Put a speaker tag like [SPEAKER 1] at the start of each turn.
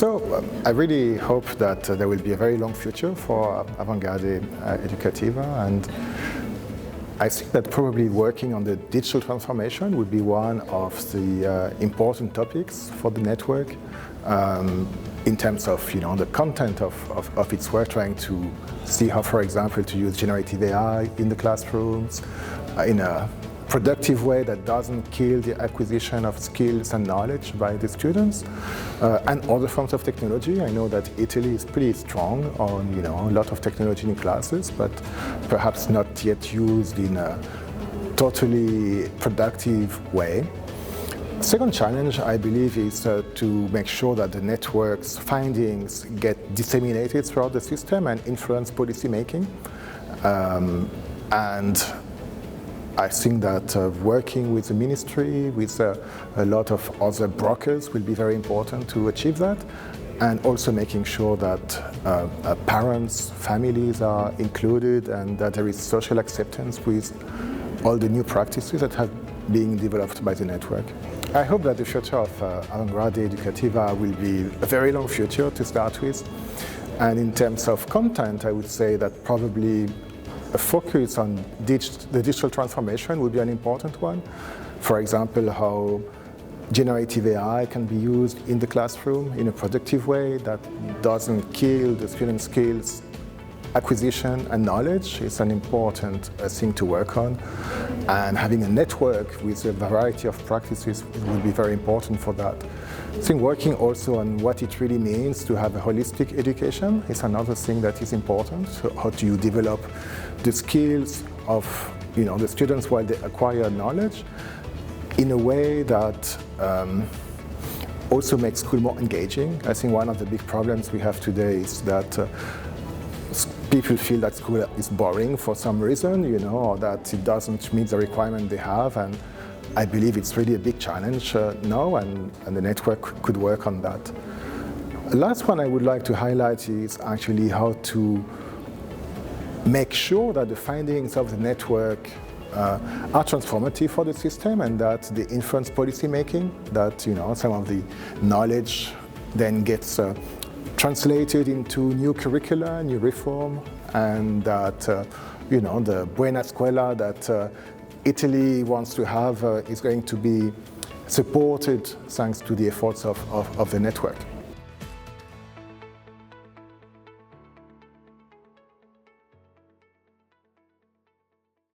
[SPEAKER 1] I really hope that there will be a very long future for Avanguardie Educativa, and I think that probably working on the digital transformation would be one of the important topics for the network in terms of the content of its work, trying to see how, for example, to use generative AI in the classrooms in a productive way that doesn't kill the acquisition of skills and knowledge by the students, and other forms of technology. I know that Italy is pretty strong on a lot of technology in classes, but perhaps not yet used in a totally productive way. Second challenge, I believe, is to make sure that the network's findings get disseminated throughout the system and influence policy making. And I think that working with the ministry, with a lot of other brokers will be very important to achieve that, and also making sure that parents, families are included, and that there is social acceptance with all the new practices that have been developed by the network. I hope that the future of Avanguardie Educativa will be a very long future to start with, and in terms of content, I would say that probably a focus on the digital transformation would be an important one. For example, how generative AI can be used in the classroom in a productive way that doesn't kill the student skills, acquisition and knowledge is an important thing to work on. And having a network with a variety of practices will be very important for that. I think working also on what it really means to have a holistic education is another thing that is important. So how do you develop the skills of the students while they acquire knowledge in a way that also makes school more engaging. I think one of the big problems we have today is that people feel that school is boring for some reason, or that it doesn't meet the requirement they have, and I believe it's really a big challenge now, and the network could work on that. The last one I would like to highlight is actually how to make sure that the findings of the network are transformative for the system, and that they influence policy making, that some of the knowledge then gets translated into new curricula, new reform, and that the buona scuola that Italy wants to have is going to be supported thanks to the efforts of the network.